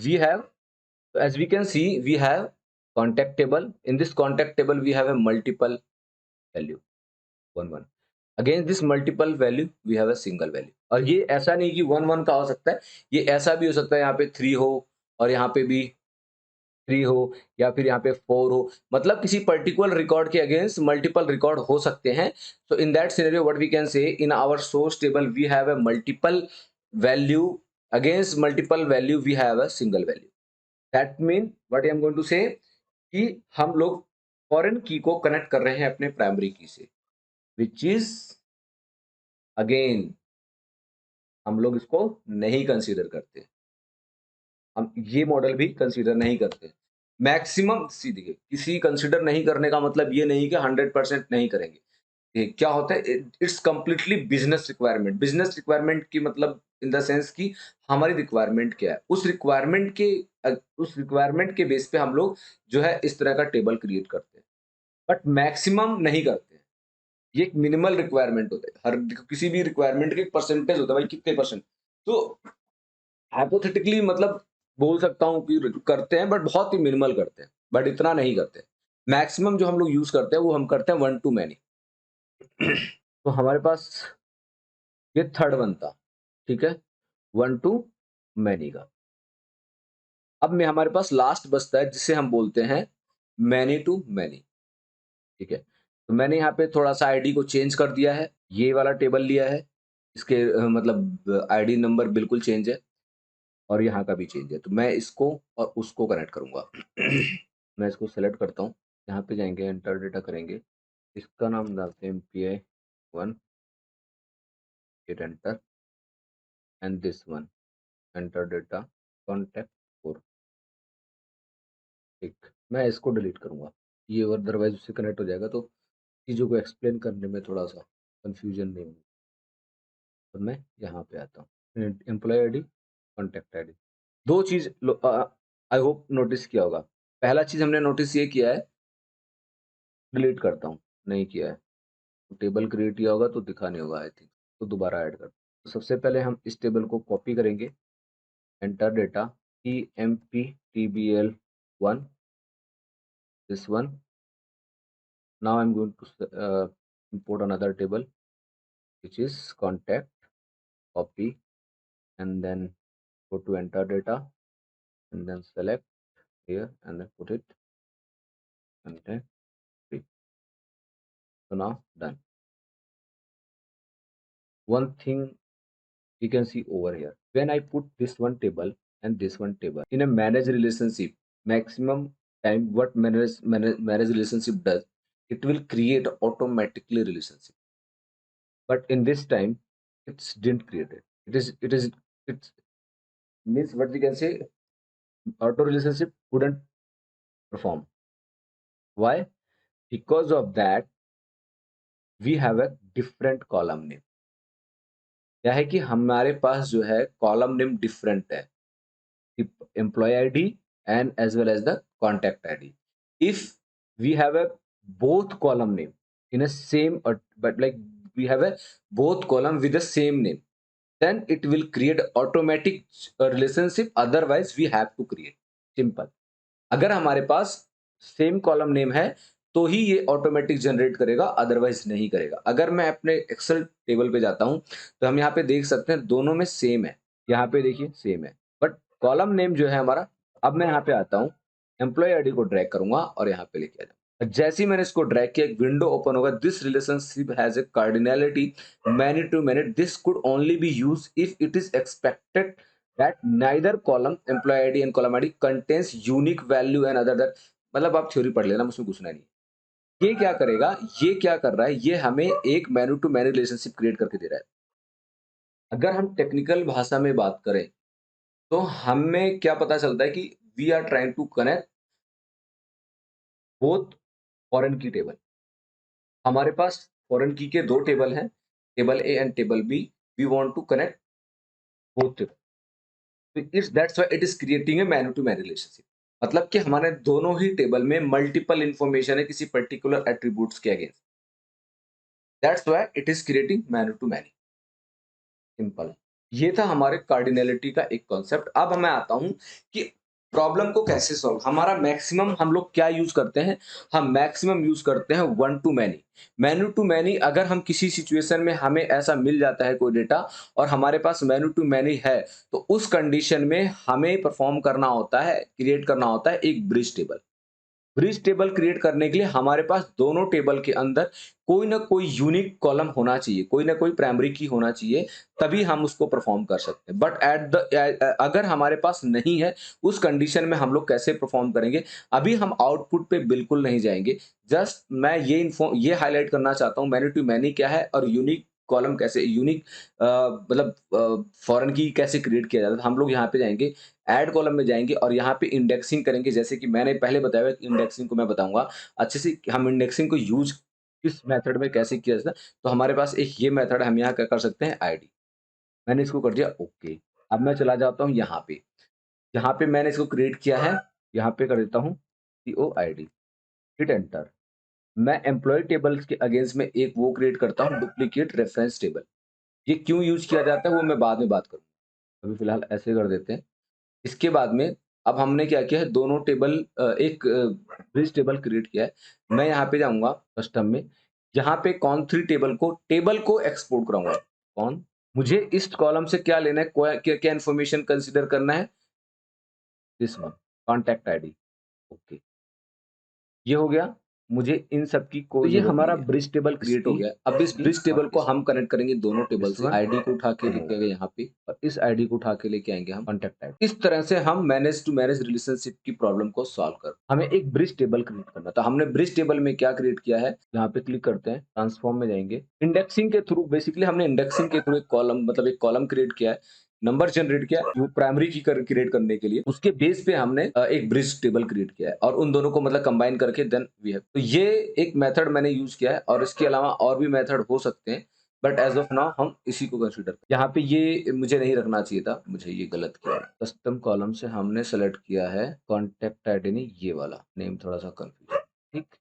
we have as we can see we have contact table. In this contact table we have a multiple value, 1 1, against this multiple value we have a single value। और ये ऐसा नहीं कि 1 1 का हो सकता है, ये ऐसा भी हो सकता है यहाँ पे 3 हो और यहाँ पे भी 3 हो या फिर यहाँ पे 4 हो, मतलब किसी पर्टिकुलर रिकॉर्ड के अगेंस्ट मल्टीपल रिकॉर्ड हो सकते हैं। So in that scenario what we can say, in our source table we have a multiple value, against multiple value we have a single value. That mean what I am going to say कि हम लोग foreign की को connect कर रहे हैं अपने primary की से, व्हिच इज अगेन हम लोग इसको नहीं कंसीडर करते, हम ये मॉडल भी कंसीडर नहीं करते। मैक्सिमम सी देखिए, किसी कंसीडर नहीं करने का मतलब ये नहीं कि 100% नहीं करेंगे। ये क्या होता है, it's completely business requirement. Business requirement की मतलब इन द सेंस कि हमारी रिक्वायरमेंट क्या है, उस रिक्वायरमेंट के बेस पे हम लोग जो है इस तरह का टेबल क्रिएट करते हैं, बट मैक्सिमम नहीं करते हैं। ये एक मिनिमल रिक्वायरमेंट होता है, हर किसी भी रिक्वायरमेंट के एक परसेंटेज होता है भाई, कितने परसेंट। तो हाइपोथेटिकली मतलब बोल सकता हूँ कि करते हैं, बट बहुत ही मिनिमल करते हैं, बट इतना नहीं करते। मैक्सिमम जो हम लोग यूज करते हैं वो हम करते हैं वन टू मैनी। तो हमारे पास ये थर्ड वन था, ठीक है, वन टू मैनी का। अब में हमारे पास लास्ट बचता है जिसे हम बोलते हैं मैनी टू मैनी, ठीक है। तो मैंने यहाँ पे थोड़ा सा आईडी को चेंज कर दिया है, ये वाला टेबल लिया है, इसके मतलब आईडी नंबर बिल्कुल चेंज है और यहाँ का भी चेंज है। तो मैं इसको और उसको कनेक्ट करूँगा। मैं इसको सेलेक्ट करता हूँ, यहाँ पे जाएँगे, एंटर डेटा करेंगे, इसका नाम डालते हैं MPI 1, hit enter and this one, enter data, contact 4, ठीक। मैं इसको डिलीट करूँगा, ये अदरवाइज़ उससे कनेक्ट हो जाएगा तो चीज़ों को एक्सप्लेन करने में थोड़ा-सा कन्फ्यूजन नहीं होगी। तो मैं यहाँ पे आता हूँ, एम्प्लॉय आईडी, कॉन्टैक्ट आईडी। 2 चीज़ आई होप नोटिस किया होगा। पहला चीज़ हमने नोटिस ये किया है, डिलीट करता हूँ, नहीं किया है। टेबल क्रिएट किया होगा तो दिखा नहीं होगा आई थिंक, तो दोबारा ऐड कर। तो सबसे पहले हम इस टेबल को कॉपी करेंगे, enter data emptbl1, this one. Now I'm going to import another table which is contact, copy, and then go to enter data and then select here and then put it contact three. So now done. One thing you can see over here, when I put this one table and this one table in a managed relationship, maximum time what managed relationship does, it will create automatically relationship. But in this time it's didn't create it. It means what we can say, auto relationship couldn't perform. Why? Because of that we have a different column name. क्या है कि हमारे पास जो है column name different है, employee ID and as well as the contact ID. If we have a both column name in a same but like we have a both column with the same name, then it will create automatic relationship, otherwise we have to create. Simple. अगर हमारे पास same column name है तो ही ये automatic generate करेगा, otherwise नहीं करेगा। अगर मैं अपने एक्सेल टेबल पे जाता हूं तो हम यहाँ पे देख सकते हैं दोनों में सेम है, यहाँ पे देखिए सेम है, बट कॉलम नेम जो है हमारा। अब मैं यहाँ पे आता हूँ, एम्प्लॉय आईडी को ड्रैग करूंगा और यहाँ पे लेके आ जाऊंगा। जैसे ही मैंने इसको ड्रैग किया एक विंडो ओपन होगा, this relationship has a cardinality many to many, this could only be use if it is expected that neither column employee id and column id contains unique value and other that, मतलब आप theory पढ़ लेना, मुझमें घुसना नहीं। ये क्या करेगा, ये क्या कर रहा है, ये हमें एक many to many relationship create करके दे रहा है। अगर हम टेक्निकल भाषा में बात करें तो हमें क्या पता चलता है कि we are trying to connect both foreign key table. हमारे पास फॉरेन की के 2 टेबल हैं, table A and table B. We want to connect both table, it's that's why it is creating a many to many relationship. मतलब कि हमारे दोनों ही टेबल में मल्टीपल इंफॉर्मेशन है किसी पर्टिकुलर एट्रीब्यूट्स के against, that's why it is creating many to many. Simple. ये था हमारे कार्डिनलिटी का एक कॉन्सेप्ट। अब मैं आता हूं कि प्रॉब्लम को कैसे सॉल्व। हमारा मैक्सिमम हम लोग क्या यूज करते हैं, हम मैक्सिमम यूज करते हैं one to many, many to many. अगर हम किसी सिचुएशन में हमें ऐसा मिल जाता है कोई डेटा और हमारे पास मैन्यू टू मैनी है, तो उस कंडीशन में हमें परफॉर्म करना होता है, क्रिएट करना होता है एक bridge table. Bridge table create करने के लिए हमारे पास दोनों टेबल के अंदर कोई ना कोई यूनिक कॉलम होना चाहिए, कोई ना कोई प्राइमरी की होना चाहिए, तभी हम उसको परफॉर्म कर सकते हैं। बट एट द अगर हमारे पास नहीं है, उस कंडीशन में हम लोग कैसे परफॉर्म करेंगे, अभी हम आउटपुट पे बिल्कुल नहीं जाएंगे। जस्ट मैं ये हाईलाइट करना चाहता हूँ मैनी टू मैनी क्या है और यूनिक कॉलम कैसे, यूनिक मतलब फॉरेन की कैसे क्रिएट किया जाता है। हम लोग यहाँ पे जाएंगे, ऐड कॉलम में जाएंगे और यहाँ पे इंडेक्सिंग करेंगे। जैसे कि मैंने पहले बताया हुआ है कि इंडेक्सिंग को मैं बताऊंगा अच्छे से, हम इंडेक्सिंग को यूज किस मेथड में कैसे किया जाता है। तो हमारे पास एक ये मेथड हम यहाँ क्या कर सकते हैं, आईडी। मैंने इसको कर दिया ओके। अब मैं चला जाता हूँ यहाँ पे, जहाँ पे मैंने इसको क्रिएट किया है, यहाँ पे कर देता हूँ सीओ आईडी, हिट एंटर। मैं एम्प्लॉय टेबल्स के अगेंस्ट में एक वो क्रिएट करता हूँ, डुप्लीकेट रेफरेंस टेबल। ये क्यों यूज किया जाता है वो मैं बाद में बात करूंगा, अभी फिलहाल ऐसे कर देते हैं। इसके बाद में अब हमने क्या किया है, दोनों टेबल एक ब्रिज टेबल क्रिएट किया है। मैं यहाँ पे जाऊंगा कस्टम में, यहाँ पे कौन थ्री टेबल को एक्सपोर्ट कराऊंगा। कौन, मुझे इस कॉलम से क्या लेना है, क्या क्या इन्फॉर्मेशन कंसिडर करना है, this one, contact ID. Okay, ये हो गया। मुझे इन सब की कोई, तो ये हमारा ब्रिज टेबल क्रिएट हो गया। अब इस ब्रिज टेबल को हम कनेक्ट करेंगे दोनों टेबल से। आईडी को उठा के लेके गए यहाँ पे और इस आईडी को उठा के लेके आएंगे हम कॉन्टैक्ट आईडी। इस तरह से हम मैनेज टू मैनेज रिलेशनशिप की प्रॉब्लम को सॉल्व कर, हमें एक ब्रिज टेबल क्रिएट करना। तो हमने ब्रिज टेबल में क्या क्रिएट किया है, यहाँ पे क्लिक करते हैं, ट्रांसफॉर्म में जाएंगे, इंडेक्सिंग के थ्रू, बेसिकली हमने इंडेक्सिंग के थ्रू एक कॉलम मतलब एक कॉलम क्रिएट किया है, नंबर जनरेट किया वो प्राइमरी की क्रिएट करने के लिए। उसके बेस पे हमने एक ब्रिज टेबल क्रिएट किया है और उन दोनों को मतलब कंबाइन करके देन वी हैव। तो ये एक मेथड मैंने यूज किया है और इसके अलावा और भी मेथड हो सकते हैं, बट एज ऑफ नाउ हम इसी को कंसीडर करें। यहाँ पे ये मुझे नहीं रखना चाहिए था, मुझे ये गलत किया। कस्टम कॉलम से हमने सेलेक्ट किया है कॉन्टेक्ट आईडी, नहीं ये वाला नेम थोड़ा सा कंफ्यूजन, ठीक।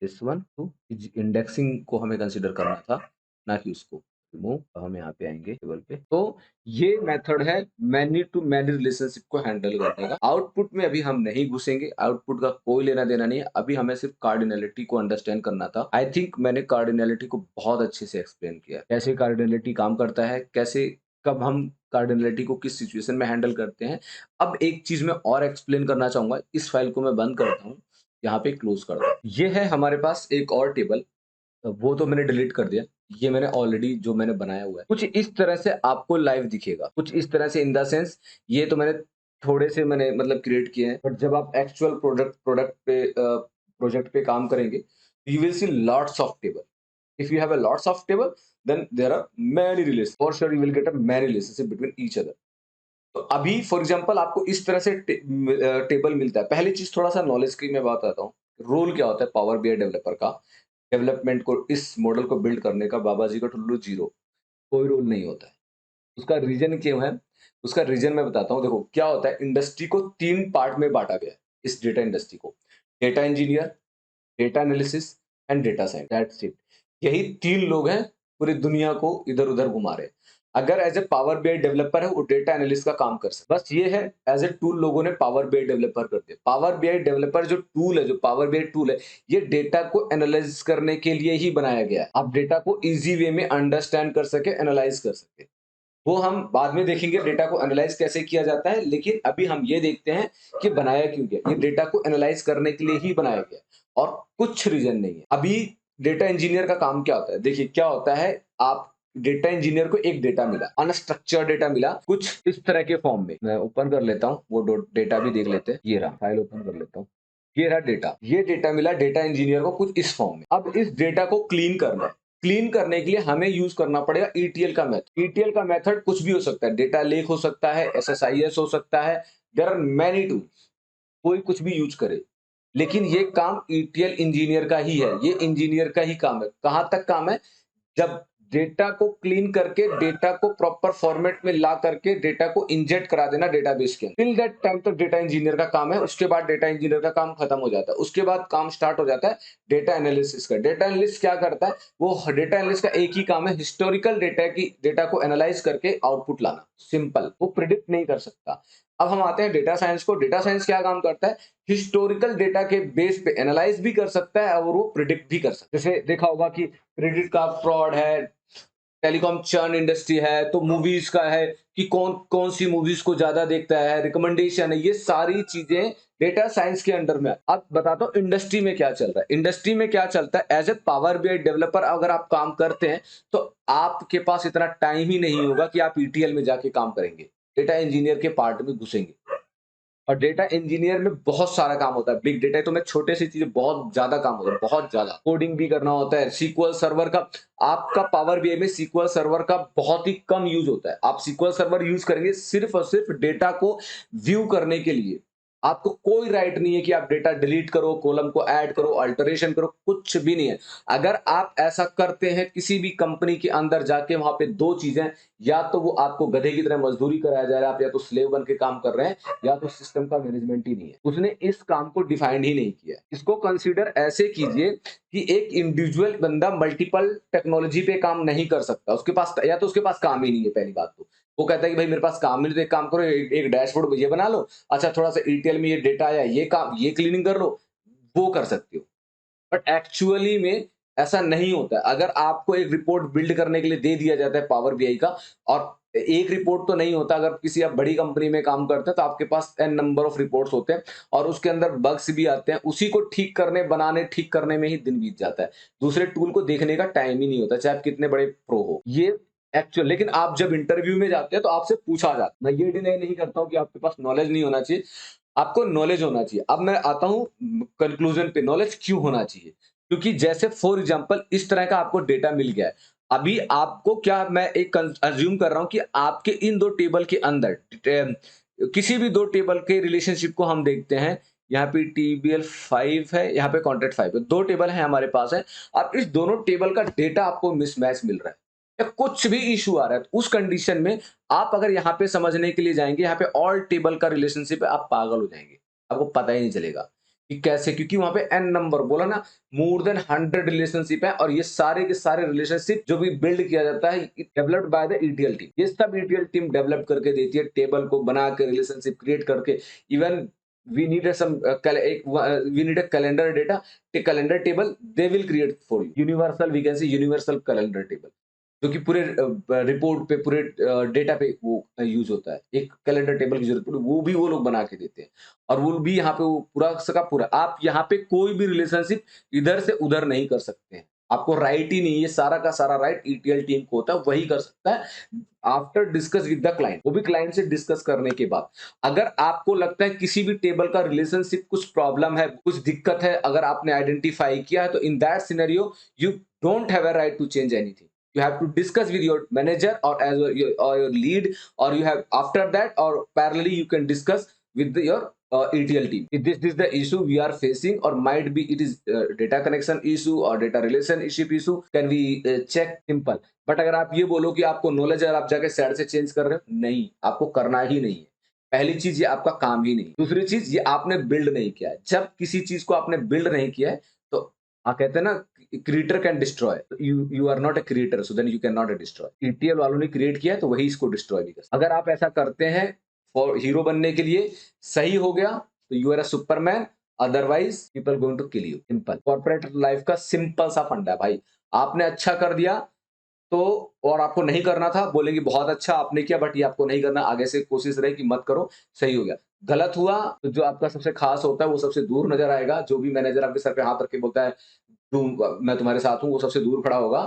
दिस वन टू इंडेक्सिंग को हमें कंसीडर करना था, ना कि उसको रिमूव। हम यहाँ पे आएंगे टेबल पे, तो ये मेथड है मैनी टू मैनी रिलेशनशिप को हैंडल करने का। आउटपुट में अभी हम नहीं घुसेंगे, आउटपुट का कोई लेना देना नहीं है, अभी हमें सिर्फ कार्डिनलिटी को अंडरस्टैंड करना था। आई थिंक मैंने कार्डिनलिटी को बहुत अच्छे से एक्सप्लेन किया, कैसे कार्डिनलिटी काम करता है, कैसे कब हम कार्डिनलिटी को किस सिचुएशन में हैंडल करते हैं। अब एक चीज मैं और एक्सप्लेन करना चाहूंगा, इस फाइल को मैं बंद करता हूँ, यहाँ पे क्लोज कर दो। ये है हमारे पास एक और टेबल, वो तो मैंने डिलीट कर दिया। ये मैंने ऑलरेडी जो मैंने बनाया हुआ है, कुछ इस तरह से आपको लाइव दिखेगा, कुछ इस तरह से इन द सेंस ये तो मैंने थोड़े से मैंने मतलब क्रिएट किए हैं, बट जब आप एक्चुअल प्रोडक्ट पे प्रोजेक्ट पे काम करेंगे, you will see lots of table. If you have a lots of table, then there are many relation, for sure you will get a many relationship between each other. तो अभी for example आपको इस तरह से table मिलता है। पहली चीज थोड़ा सा नॉलेज की मैं बताता हूँ, रोल क्या होता है पावर बीआई डेवलपर का। डेवलपमेंट को, इस मॉडल को बिल्ड करने का बाबा जी का टुल्लू जीरो, कोई रोल नहीं होता है। उसका रीजन क्यों है, उसका रीजन मैं बताता हूँ। देखो क्या होता है, इंडस्ट्री को 3 पार्ट में बांटा गया है, इस डेटा इंडस्ट्री को। Data engineer, data analysis and data science, that's it. यही 3 लोग हैं पूरी दुनिया को इधर उधर घुमा रहे। अगर as a Power BI developer है, वो डेटा एनालिस्ट का काम कर सकता है। बस ये है, एज ए टूल लोगों ने पावर बीआई डेवलपर कर दिया। पावर बीआई डेवलपर जो टूल है, जो पावर बीआई टूल है, ये डेटा को एनालाइज करने के लिए ही बनाया गया है। आप डेटा को इजी वे में अंडरस्टैंड कर सके, एनालाइज कर सके। वो हम बाद में देखेंगे डेटा को एनालाइज कैसे किया जाता है, लेकिन अभी हम ये देखते हैं कि बनाया क्यों गया। ये डेटा को एनालाइज करने के लिए ही बनाया गया, और कुछ रीजन नहीं है। अभी डेटा इंजीनियर का काम क्या होता है, देखिए क्या होता है। आप डेटा इंजीनियर को एक डेटा मिला, अनस्ट्रक्चर्ड डेटा मिला, कुछ इस तरह के फॉर्म में। मैं ओपन कर लेता हूँ, वो डेटा भी देख लेते हैं। ये रहा, फाइल ओपन कर लेता हूँ। ये रहा डेटा, ये डेटा मिला डेटा इंजीनियर को कुछ इस फॉर्म में। अब इस डेटा को क्लीन करना है। क्लीन करने के लिए हमें यूज करना पड़ेगा ईटीएल का मेथड। ईटीएल का मेथड कुछ भी हो सकता है, डेटा लेक हो सकता है, एसएसआईएस हो सकता है, देयर आर मैनी टूल्स। कोई कुछ भी यूज करे, लेकिन ये काम ईटीएल इंजीनियर का ही है, ये इंजीनियर का ही काम है। कहां तक काम है, जब डेटा को क्लीन करके डेटा को प्रॉपर फॉर्मेट में ला करके डेटा को इंजेक्ट करा देना डेटाबेस के अंदर, टिल दैट टाइम तक डेटा इंजीनियर का काम है। उसके बाद डेटा इंजीनियर का काम खत्म हो जाता है, उसके बाद काम स्टार्ट हो जाता है डेटा एनालिसिस का। डेटा एनालिस्ट क्या करता है, वो डेटा एनालिस्ट का एक ही काम है, हिस्टोरिकल डेटा को एनालाइज करके आउटपुट लाना। सिंपल, वो प्रिडिक्ट नहीं कर सकता। अब हम आते हैं डेटा साइंस को। डेटा साइंस क्या काम करता है, हिस्टोरिकल डेटा के बेस पे एनालाइज भी कर सकता है और वो प्रिडिक्ट भी कर सकता है। जैसे देखा होगा कि क्रेडिट का फ्रॉड है, टेलीकॉम चर्न इंडस्ट्री है, तो मूवीज का है कि कौन कौन सी मूवीज को ज्यादा देखता है, रिकमेंडेशन है, ये सारी चीजें डेटा साइंस के अंडर में। अब बताता हूँ इंडस्ट्री में क्या चल रहा है। इंडस्ट्री में क्या चलता है, as a Power BI developer अगर आप काम करते हैं, तो आपके पास इतना टाइम ही नहीं होगा कि आप ईटीएल में जाके काम करेंगे, डेटा इंजीनियर के पार्ट में घुसेंगे। और डेटा इंजीनियर में बहुत सारा काम होता है। बिग डेटा तो मैं छोटे सी चीजें, बहुत ज्यादा काम होता है, बहुत ज्यादा कोडिंग भी करना होता है। सीक्वल सर्वर का, आपका पावर बीआई में सीक्वल सर्वर का बहुत ही कम यूज होता है। आप सीक्वल सर्वर यूज करेंगे सिर्फ और सिर्फ डेटा को व्यू करने के लिए। आपको कोई राइट नहीं है कि आप डेटा डिलीट करो, कॉलम को ऐड करो, अल्टरेशन करो, कुछ भी नहीं है। अगर आप ऐसा करते हैं किसी भी कंपनी के अंदर जाके, वहां पे दो चीजें, या तो वो आपको गधे की तरह मजदूरी कराया जा रहा है, आप या तो स्लेव बन के काम कर रहे हैं, या तो सिस्टम का मैनेजमेंट ही नहीं है। उसने इस काम को डिफाइन ही नहीं किया। इसको कंसीडर ऐसे कीजिए कि एक इंडिविजुअल बंदा मल्टीपल टेक्नोलॉजी पे काम नहीं कर सकता। उसके पास, या तो उसके पास काम ही नहीं है। पहली बात तो वो कहता है कि भाई मेरे पास काम नहीं, तो एक काम करो, एक डैशबोर्ड ये बना लो, अच्छा थोड़ा सा ईटीएल में ये डेटा आया, ये काम, ये क्लीनिंग कर लो, वो कर सकते हो। बट एक्चुअली में ऐसा नहीं होता है। अगर आपको एक रिपोर्ट बिल्ड करने के लिए दे दिया जाता है पावर बीआई का, और एक रिपोर्ट तो नहीं होता, अगर किसी आप बड़ी कंपनी में काम करते हैं तो आपके पास एन नंबर ऑफ रिपोर्ट्स होते हैं, और उसके अंदर बग्स भी आते हैं। उसी को ठीक करने, बनाने, ठीक करने में ही दिन बीत जाता है। दूसरे टूल को देखने का टाइम ही नहीं होता, चाहे आप कितने बड़े प्रो हो। ये एक्चुअल, लेकिन आप जब इंटरव्यू में जाते हैं तो आपसे पूछा जाता है। मैं ये डिनाई नहीं करता हूं कि आपके पास नॉलेज नहीं होना चाहिए, आपको नॉलेज होना चाहिए। अब मैं आता हूं कंक्लूजन पे, नॉलेज क्यों होना चाहिए। क्योंकि जैसे फॉर एग्जांपल इस तरह का आपको डेटा मिल गया है, अभी आपको क्या, मैं एक अज्यूम कर रहा हूं कि आपके इन दो टेबल के अंदर किसी भी दो टेबल के रिलेशनशिप को हम देखते हैं। यहाँ पे टीबीएल 5 है, यहाँ पे कॉन्ट्रैक्ट 5 है, दो टेबल है हमारे पास है। अब इस दोनों टेबल का डेटा आपको मिसमैच मिल रहा है। या कुछ भी इशू आ रहा है, तो उस कंडीशन में आप अगर यहाँ पे समझने के लिए जाएंगे, यहाँ पे ऑल टेबल का रिलेशनशिप है, आप पागल हो जाएंगे, आपको पता ही नहीं चलेगा कि कैसे, क्योंकि वहां पे एन नंबर बोला ना, मोर देन 100 रिलेशनशिप है, और ये सारे के सारे रिलेशनशिप जो भी बिल्ड किया जाता है developed by the ETL team, ये सब ईटीएल टीम डेवलप करके देती है, टेबल को बना के रिलेशनशिप क्रिएट करके। Even we need a some we need a calendar data, a calendar table they will create for you, universal, we can say universal calendar table, जो कि पूरे रिपोर्ट पे, पूरे डेटा पे वो यूज होता है। एक कैलेंडर टेबल की जरूरत पड़े, वो भी वो लोग बना के देते हैं, और वो भी यहाँ पे वो पूरा सका पूरा, आप यहाँ पे कोई भी रिलेशनशिप इधर से उधर नहीं कर सकते हैं, आपको राइट ही नहीं, ये सारा का सारा राइट ईटीएल टीम को होता है, वही कर सकता है after discuss with the client, वो भी क्लाइंट से डिस्कस करने के बाद। अगर आपको लगता है किसी भी टेबल का रिलेशनशिप कुछ प्रॉब्लम है, कुछ दिक्कत है, अगर आपने आइडेंटिफाई किया है, तो in that scenario you don't have a right to change anything, you have to discuss with your manager or as your lead, or you have after that, or parallelly you can discuss with your ETL team. If this is the issue we are facing, or might be it is data connection issue or data relationship issue, can we check? Simple. But अगर आप ये बोलो कि आपको knowledge है और आप जाके साइड से चेंज कर रहे हो, नहीं, आपको करना ही नहीं है। पहली चीज, ये आपका काम ही नहीं। दूसरी चीज, ये आपने बिल्ड नहीं किया है। जब किसी चीज को आपने बिल्ड नहीं किया है, तो कहते हैं ना, creator can destroy, you are not a creator, so then you can not destroy. ETL वालों ने क्रिएट किया है, तो वही इसको डिस्ट्रॉय भी कर सकते। अगर आप ऐसा करते हैं फॉर हीरो बनने के लिए, सही हो गया तो you are a superman, otherwise people going to kill you. Simple, corporate life का सिंपल सा फंडा है भाई। आपने अच्छा कर दिया तो, और आपको नहीं करना था, बोलेंगे बहुत अच्छा आपने किया, बट ये आपको नहीं करना, आगे से कोशिश रहे कि मत करो, सही हो गया। गलत हुआ तो जो आपका सबसे खास होता है वो सबसे दूर नजर आएगा, जो भी मैनेजर आपके सर पे हाथ रख के बोलता है मैं तुम्हारे साथ हूँ, वो सबसे दूर खड़ा होगा,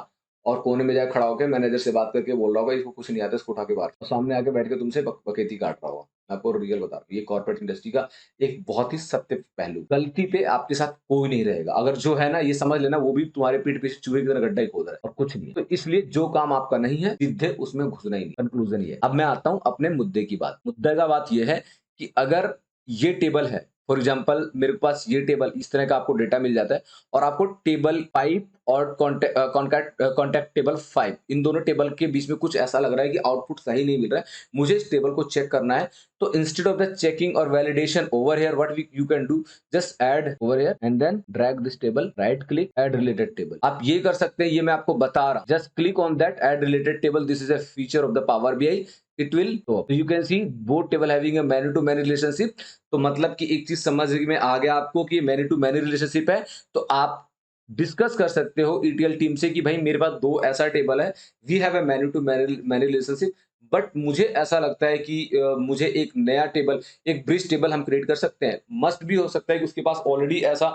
और कोने में जाके खड़ा होकर मैनेजर से बात करके बोल रहा होगा इसको कुछ नहीं आता, इसको उठा के बाहर, और सामने आके बैठ के तुमसे बकेती काट रहा होगा। मैं आपको रियल बता रहा हूँ, ये कॉर्पोरेट इंडस्ट्री का एक बहुत ही सत्य पहलू। गलती पे आपके साथ कोई नहीं रहेगा, अगर जो है ना, ये समझ लेना, वो भी तुम्हारे पीठ पीछे चूहे की तरह गड्ढा ही खोद रहा है, और कुछ नहीं। तो इसलिए जो काम आपका नहीं है, सीधे उसमें घुसना ही नहीं। कंक्लूजन ये। अब मैं आता हूँ अपने मुद्दे की बात। मुद्दे का बात ये है कि अगर ये टेबल है, फॉर एग्जाम्पल मेरे पास ये टेबल, इस तरह का आपको डेटा मिल जाता है, और आपको टेबल 5 और कॉन्टैक्ट टेबल 5, इन दोनों टेबल के बीच में कुछ ऐसा लग रहा है कि आउटपुट सही नहीं मिल रहा है, मुझे इस टेबल को चेक करना है। तो इंस्टेड ऑफ द चेकिंग और validation over here, what you can do, just add over here and then drag this table, right click, add related table. आप ये कर सकते हैं, ये मैं आपको बता रहा हूं, just click on that add related table, this is a feature of the Power BI, it will show. You can see both table having a many to many relationship. तो मतलब कि एक चीज समझ में आ गया आपको कि मैनी टू मैनी रिलेशनशिप है, तो आप डिस्कस कर सकते हो ईटीएल टीम से कि भाई मेरे पास दो ऐसा टेबल है, we have a many to many relationship, but मुझे ऐसा लगता है कि मुझे एक नया टेबल, एक ब्रिज टेबल हम क्रिएट कर सकते हैं। मस्ट भी हो सकता है कि उसके पास ऑलरेडी ऐसा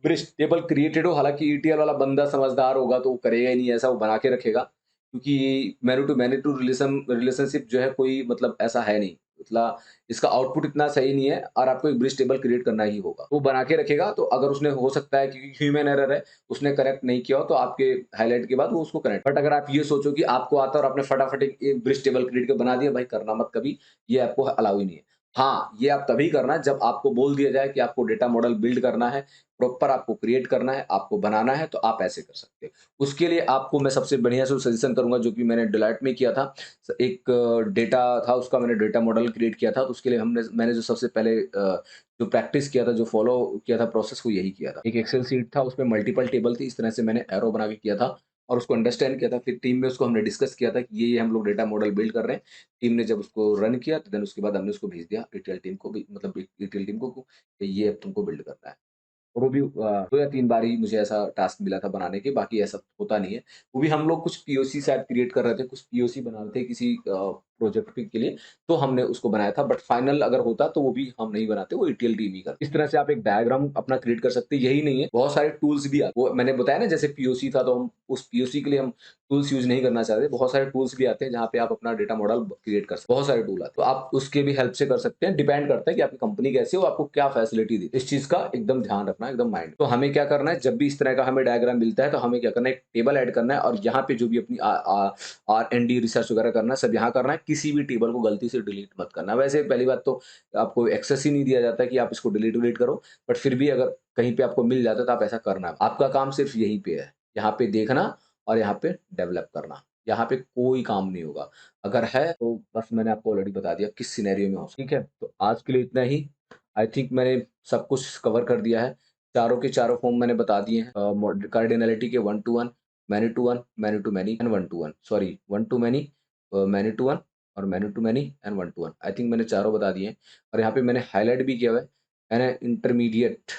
ब्रिज टेबल क्रिएटेड हो, हालांकि ईटीएल वाला बंदा समझदार होगा तो वो करेगा ही नहीं ऐसा, वो बना के रखेगा, क्योंकि मैनी टू रिलेशनशिप जो है कोई मतलब ऐसा है नहीं, मतलब इसका आउटपुट इतना सही नहीं है, और आपको एक ब्रिज टेबल क्रिएट करना ही होगा, वो बना के रखेगा। तो अगर उसने, हो सकता है क्योंकि ह्यूमन एरर है, उसने करेक्ट नहीं किया हो, तो आपके हाईलाइट के बाद वो उसको करेक्ट। बट अगर आप ये सोचो कि आपको आता है और आपने फटाफट एक ब्रिज टेबल क्रिएट कर बना दिया, भाई करना मत कभी, ये आपको अलाउ ही नहीं है। हाँ, ये आप तभी करना जब आपको बोल दिया जाए कि आपको डेटा मॉडल बिल्ड करना है, प्रॉपर आपको क्रिएट करना है, आपको बनाना है, तो आप ऐसे कर सकते हो। उसके लिए आपको मैं सबसे बढ़िया से सजेशन करूंगा, जो कि मैंने डिलाइट में किया था। एक डेटा था, उसका मैंने डेटा मॉडल क्रिएट किया था, तो उसके लिए मैंने जो सबसे पहले जो प्रैक्टिस किया था, जो फॉलो किया था प्रोसेस, को यही किया था। एक एक्सेल सीट था, उसमें मल्टीपल टेबल थी, इस तरह से मैंने एरो बना के किया था, और उसको अंडरस्टैंड किया था। फिर टीम में उसको हमने डिस्कस किया था कि ये हम लोग डेटा मॉडल बिल्ड कर रहे हैं। टीम ने जब उसको रन किया, तो देन उसके बाद हमने उसको भेज दिया ईटीएल टीम को भी, मतलब ईटीएल टीम को कि ये अब तुमको बिल्ड करना है। और वो भी 2 या 3 बार ही मुझे ऐसा टास्क मिला था बनाने के, बाकी ऐसा होता नहीं है। वो भी हम लोग कुछ पीओसी शायद क्रिएट कर रहे थे, कुछ पीओसी बना रहे थे किसी प्रोजेक्ट के लिए, तो हमने उसको बनाया था। बट फाइनल अगर होता तो वो भी हम नहीं बनाते, वो ईटीएल टीम ही करती। इस तरह से आप एक डायग्राम अपना क्रिएट कर सकते हैं। यही नहीं है, बहुत सारे टूल्स भी आते, वो मैंने बताया ना, जैसे पीओसी था, तो हम उस पीओसी के लिए हम टूल्स यूज़ नहीं करना चाहते। बहुत सारे टूल्स भी आते हैं जहाँ पे आप अपना डेटा मॉडल क्रिएट कर सकते हैं। बहुत सारे टूल आते हैं, तो आप उसके भी हेल्प से कर सकते हैं। डिपेंड करता है कि आपकी कंपनी कैसी है, वो आपको क्या फैसिलिटी दी। इस चीज़ का एकदम ध्यान रखना, एकदम माइंड। तो हमें क्या करना है, जब भी इस तरह का हमें डायग्राम मिलता है, तो हमें क्या करना है, एक टेबल ऐड करना है, और यहाँ पे जो भी अपनी R&D रिसर्च वगैरह करना है, सब यहाँ करना है। किसी भी टेबल को गलती से डिलीट मत करना। वैसे पहली बात तो आपको एक्सेस ही नहीं दिया जाता है कि आप इसको डिलीट विलीट करो, बट फिर भी अगर कहीं पे आपको मिल जाता है, तो आप ऐसा करना। आपका काम सिर्फ यहीं पे है, यहाँ पे देखना और यहाँ पे डेवलप करना। यहाँ पे कोई काम नहीं होगा। अगर है तो बस मैंने आपको ऑलरेडी बता दिया किस सिनेरियो में हो सकता है। ठीक है, तो आज के लिए इतना ही। आई थिंक मैंने सब कुछ कवर कर दिया है। चारों के चारों फॉर्म मैंने बता दिए हैं। कार्डिनैलिटी के 1 to 1, many to one, many to many and 1 to 1, sorry 1 to many, many to one और many to many and 1 to 1। I think मैंने चारों बता दिए हैं और यहाँ पे मैंने हाईलाइट भी किया हुआ है, an intermediate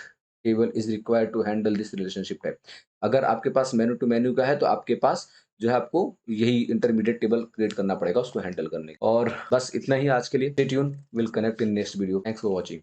table is required to handle this relationship type. अगर आपके पास मेनू टू मेन्यू का है तो आपके पास जो है आपको यही इंटरमीडिएट टेबल क्रिएट करना पड़ेगा उसको हैंडल करने के। और बस इतना ही आज के लिए। Stay tune, will connect in next video. Thanks for watching.